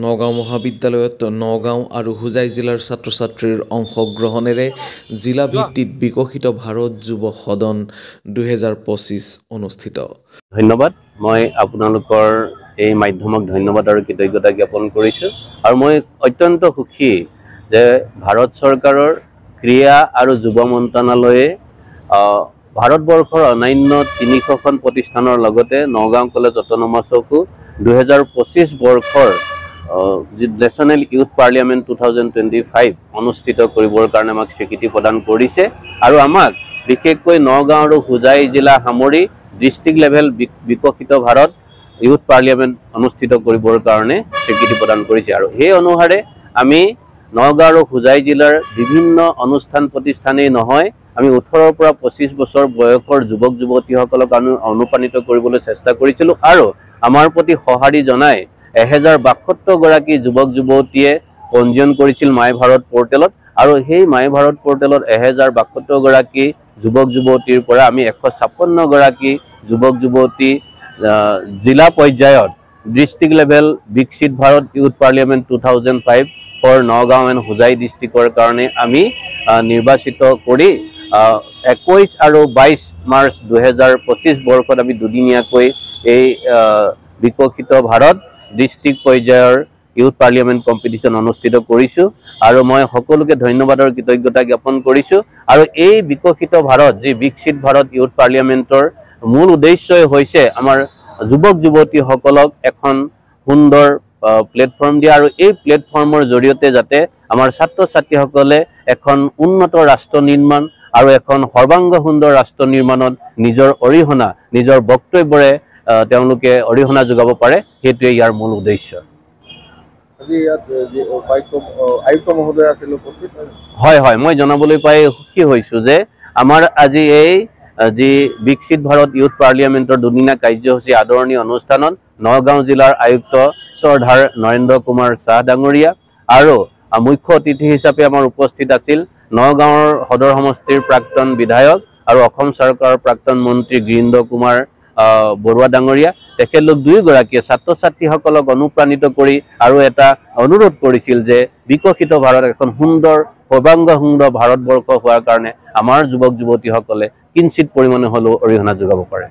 নগাঁও মহাবিদ্যালয়ত নগাঁও আৰু হুজাই জিলাৰ ছাত্ৰ ছাত্ৰীৰ অংশগ্ৰহণেৰে জিলা ভিত্তিত বিকশিত ভাৰত যুৱ সদন 2025 অনুষ্ঠিত। ধন্যবাদ। মই আপোনালোকৰ এই মাধ্যমক ধন্যবাদ আৰু কৃতজ্ঞতা জ্ঞাপন কৰিছোঁ আৰু মই অত্যন্ত সুখী যে ভাৰত চৰকাৰৰ ক্ৰীড়া আৰু যুৱ মন্ত্ৰণালয়ে ভাৰতবৰ্ষৰ অন্যান্য 300খন প্ৰতিষ্ঠানৰ লগতে নগাঁও কলেজ অট'নমাছকো 2025 বৰ্ষৰ নেশ্যনেল ইউথ পাৰ্লিয়ামেণ্ট 2025 অনুষ্ঠিত কৰিবৰ কাৰণে আমাক স্বীকৃতি প্ৰদান কৰিছে আৰু আমাক বিশেষকৈ নগাঁও আৰু হুজাই জিলা সামৰি district level Viksit Bharat youth parliament অনুষ্ঠিত কৰিবৰ কাৰণে স্বীকৃতি প্ৰদান কৰিছে আৰু সেই অনুসাৰে আমি নগাঁও আৰু হুজাই জিলাৰ বিভিন্ন অনুষ্ঠান প্ৰতিষ্ঠানেই নহয় আমি 18ৰ পৰা 25 বছৰ বয়সৰ যুৱক যুৱতীসকলক অনুপ্ৰাণিত কৰিবলৈ চেষ্টা কৰিছিলোঁ আৰু আমাৰ প্ৰতি সঁহাৰি জনাই 1062 গৰাকী যুৱক যুৱতীয়ে পঞ্জীয়ন কৰিছিল মাই ভাৰত পৰ্টেলত আৰু সেই মাই ভাৰত পৰ্টেলত 1062 গৰাকী যুৱক যুৱতীৰ পৰা আমি 156 গৰাকী যুৱক যুৱতী জিলা পৰ্যায়ত district level Viksit Bharat youth parliament 2005 for Nagaon and Hojai ডিষ্ট্ৰিক্টৰ কাৰণে আমি নিৰ্বাচিত কৰি 21 আৰু 22 মাৰ্চ 2025 বৰ্ষত আমি দুদিনীয়াকৈ এই বিকশিত ভাৰত ডিষ্ট্ৰিক্ট পৰ্যায়ৰ ইউথ পাৰ্লিয়ামেণ্ট কম্পিটিশ্যন অনুষ্ঠিত কৰিছোঁ আৰু মই সকলোকে ধন্যবাদৰ কৃতজ্ঞতা জ্ঞাপন কৰিছোঁ আৰু এই বিকশিত ভাৰত যি বিকশিত ভাৰত ইউথ পাৰ্লিয়ামেণ্টৰ মূল উদ্দেশ্যই হৈছে আমাৰ যুৱক যুৱতীসকলক এখন সুন্দৰ প্লেটফৰ্ম দিয়া আৰু এই প্লেটফৰ্মৰ জৰিয়তে যাতে আমাৰ ছাত্ৰ ছাত্ৰীসকলে এখন উন্নত ৰাষ্ট্ৰ নিৰ্মাণ আৰু এখন সৰ্বাংগ সুন্দৰ ৰাষ্ট্ৰ নিৰ্মাণত নিজৰ অৰিহণা নিজৰ বক্তব্যৰে তেওঁলোকে অৰিহণা যোগাব পাৰে সেইটোৱে ইয়াৰ মূল উদ্দেশ্য। হয় হয় মই জনাবলৈ পাই সুখী হৈছোঁ যে আমাৰ আজি এই যি বিকশিত ভাৰত ইউথ পাৰ্লিয়ামেণ্টৰ দুদিনীয়া কাৰ্যসূচী আদৰণি অনুষ্ঠানত নগাঁও জিলাৰ আয়ুক্ত শ্ৰদ্ধাৰ নৰেন্দ্ৰ কুমাৰ চাহ ডাঙৰীয়া আৰু মুখ্য অতিথি হিচাপে আমাৰ উপস্থিত আছিল নগাঁৱৰ সদৰ সমষ্টিৰ প্ৰাক্তন বিধায়ক আৰু অসম চৰকাৰৰ প্ৰাক্তন মন্ত্ৰী গিৰীন্দ্ৰ কুমাৰ বৰুৱা ডাঙৰীয়া তেখেতলোক দুয়োগৰাকীয়ে ছাত্ৰ ছাত্ৰীসকলক অনুপ্ৰাণিত কৰি আৰু এটা অনুৰোধ কৰিছিল যে বিকশিত ভাৰত এখন সুন্দৰ সৰ্বাংগ সুন্দৰ ভাৰতবৰ্ষ হোৱাৰ কাৰণে আমাৰ যুৱক যুৱতীসকলে কিঞ্চিত পৰিমাণে হ'লেও অৰিহণা যোগাব পাৰে।